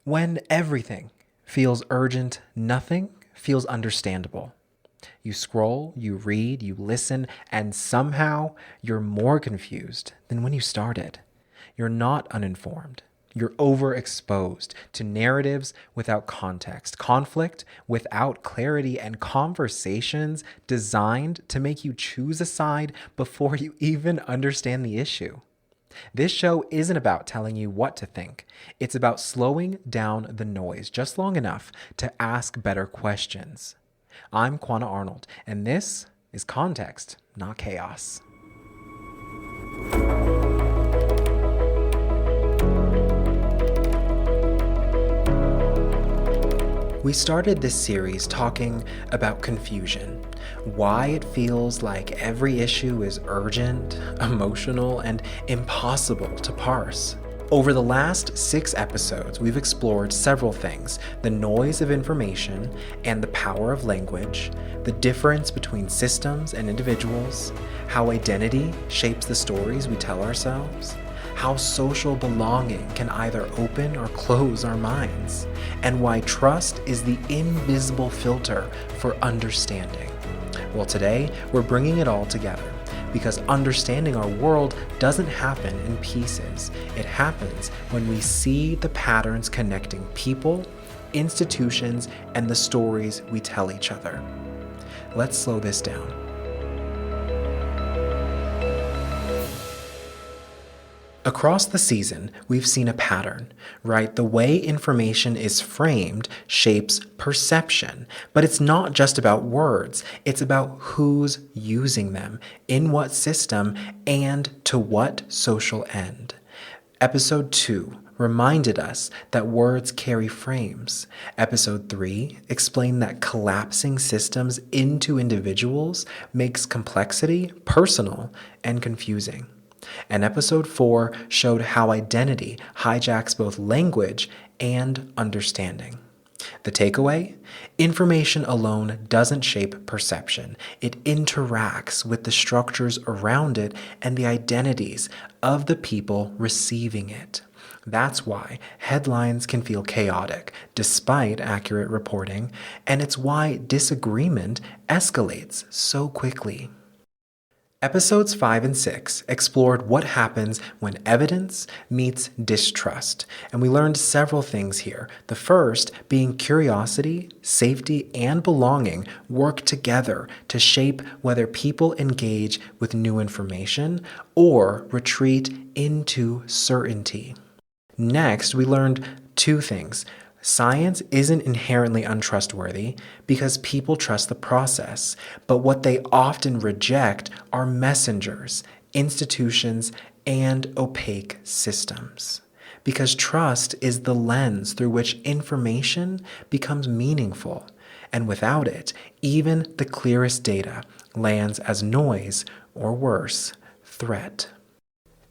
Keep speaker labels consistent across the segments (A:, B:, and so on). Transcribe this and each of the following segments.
A: When everything feels urgent, nothing feels understandable. You scroll, you read, you listen, and somehow you're more confused than when you started. You're not uninformed. You're overexposed to narratives without context, conflict without clarity, and conversations designed to make you choose a side before you even understand the issue. This show isn't about telling you what to think. It's about slowing down the noise just long enough to ask better questions. I'm Quiver-Arnold, and this is Context, Not Chaos. We started this series talking about confusion, why it feels like every issue is urgent, emotional, and impossible to parse. Over the last 6 episodes, we've explored several things: the noise of information and the power of language, the difference between systems and individuals, how identity shapes the stories we tell ourselves, how social belonging can either open or close our minds, and why trust is the invisible filter for understanding. Well, today we're bringing it all together because understanding our world doesn't happen in pieces. It happens when we see the patterns connecting people, institutions, and the stories we tell each other. Let's slow this down. Across the season, we've seen a pattern, right? The way information is framed shapes perception, but it's not just about words. It's about who's using them, in what system, and to what social end. Episode 2 reminded us that words carry frames. Episode 3 explained that collapsing systems into individuals makes complexity personal and confusing. And episode 4 showed how identity hijacks both language and understanding. The takeaway? Information alone doesn't shape perception. It interacts with the structures around it and the identities of the people receiving it. That's why headlines can feel chaotic despite accurate reporting, and it's why disagreement escalates so quickly. Episodes 5 and 6 explored what happens when evidence meets distrust, and we learned several things here. The first being curiosity, safety, and belonging work together to shape whether people engage with new information or retreat into certainty. Next, we learned 2 things. Science isn't inherently untrustworthy because people trust the process, but what they often reject are messengers, institutions, and opaque systems. Because trust is the lens through which information becomes meaningful, and without it, even the clearest data lands as noise or worse, threat.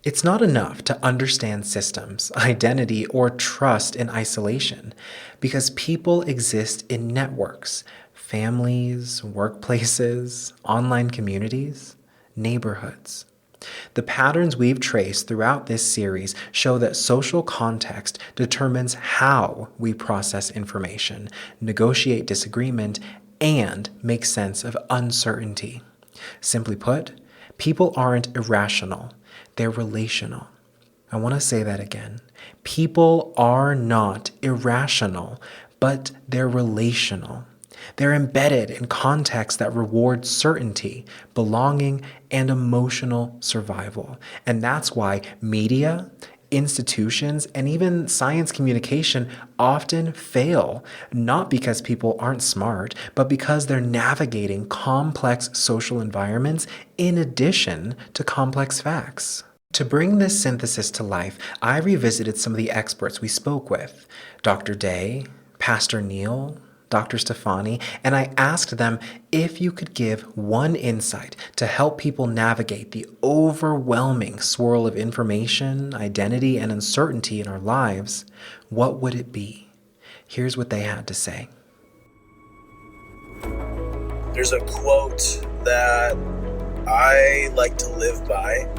A: It's not enough to understand systems, identity, or trust in isolation, because people exist in networks, families, workplaces, online communities, neighborhoods. The patterns we've traced throughout this series show that social context determines how we process information, negotiate disagreement, and make sense of uncertainty. Simply put, people aren't irrational. They're relational. I want to say that again. People are not irrational, but they're relational. They're embedded in contexts that reward certainty, belonging, and emotional survival. And that's why media, institutions, and even science communication often fail, not because people aren't smart, but because they're navigating complex social environments in addition to complex facts. To bring this synthesis to life, I revisited some of the experts we spoke with, Dr. Day, Pastor Neil, Dr. Stefani, and I asked them if you could give one insight to help people navigate the overwhelming swirl of information, identity, and uncertainty in our lives, what would it be? Here's what they had to say.
B: There's a quote that I like to live by.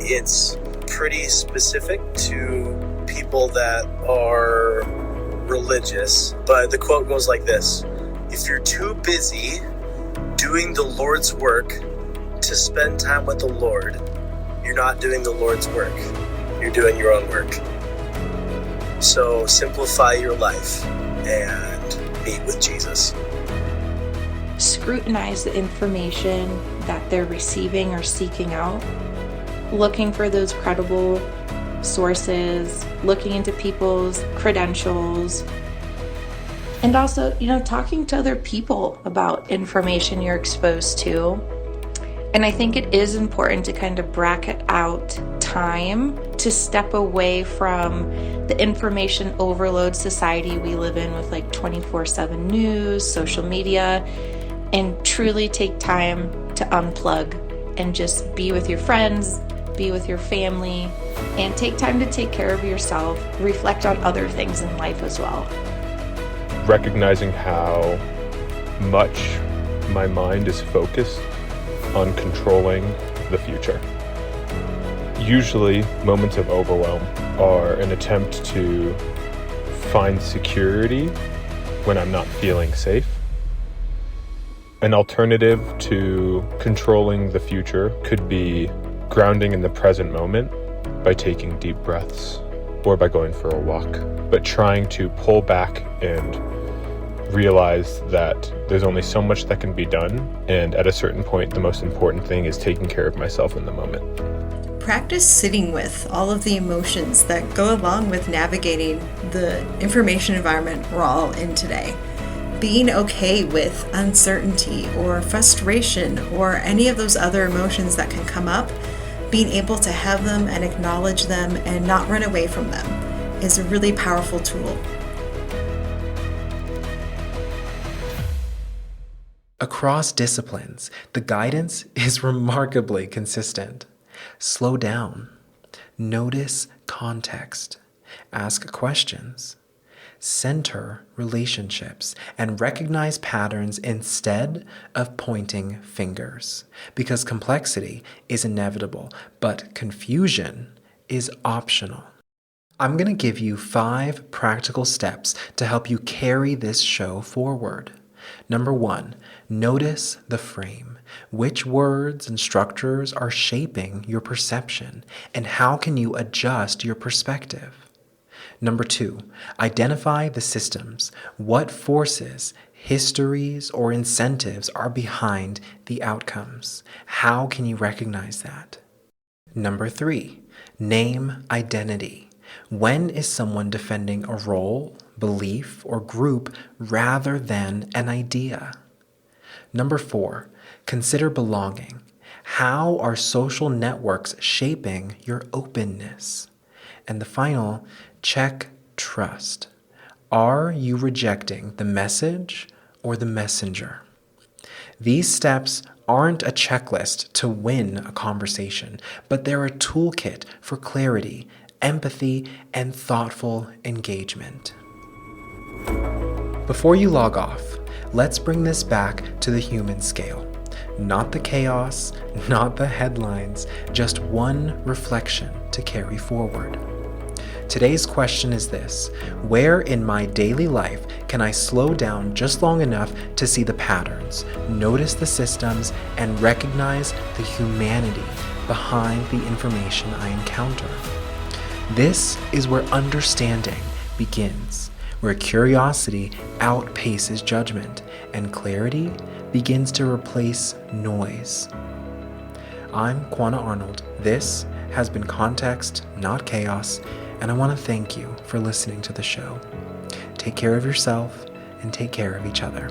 B: It's pretty specific to people that are religious, but the quote goes like this: if you're too busy doing the Lord's work to spend time with the Lord, you're not doing the Lord's work. You're doing your own work. So simplify your life and meet with Jesus.
C: Scrutinize the information that they're receiving or seeking out, looking for those credible sources, looking into people's credentials, and also, talking to other people about information you're exposed to. And I think it is important to kind of bracket out time to step away from the information overload society we live in with like 24/7 news, social media, and truly take time to unplug and just be with your friends, be with your family, and take time to take care of yourself, reflect on other things in life as well.
D: Recognizing how much my mind is focused on controlling the future. Usually, moments of overwhelm are an attempt to find security when I'm not feeling safe. An alternative to controlling the future could be grounding in the present moment by taking deep breaths or by going for a walk, but trying to pull back and realize that there's only so much that can be done, and at a certain point the most important thing is taking care of myself in the moment.
E: Practice sitting with all of the emotions that go along with navigating the information environment we're all in today. Being okay with uncertainty or frustration or any of those other emotions that can come up, being able to have them and acknowledge them and not run away from them is a really powerful tool.
A: Across disciplines, the guidance is remarkably consistent. Slow down. Notice context. Ask questions. Center relationships and recognize patterns instead of pointing fingers. Because complexity is inevitable, but confusion is optional. I'm going to give you 5 practical steps to help you carry this show forward. Number 1, notice the frame. Which words and structures are shaping your perception, and how can you adjust your perspective? Number 2, identify the systems. What forces, histories, or incentives are behind the outcomes? How can you recognize that? Number 3, name identity. When is someone defending a role, belief, or group rather than an idea? Number 4, consider belonging. How are social networks shaping your openness? And the final, check trust. Are you rejecting the message or the messenger? These steps aren't a checklist to win a conversation, but they're a toolkit for clarity, empathy, and thoughtful engagement. Before you log off, let's bring this back to the human scale. Not the chaos, not the headlines, just one reflection to carry forward. Today's question is this: where in my daily life can I slow down just long enough to see the patterns, notice the systems, and recognize the humanity behind the information I encounter? This is where understanding begins, where curiosity outpaces judgment and clarity begins to replace noise. I'm Quiver-Arnold. This has been Context, Not Chaos, and I want to thank you for listening to the show. Take care of yourself and take care of each other.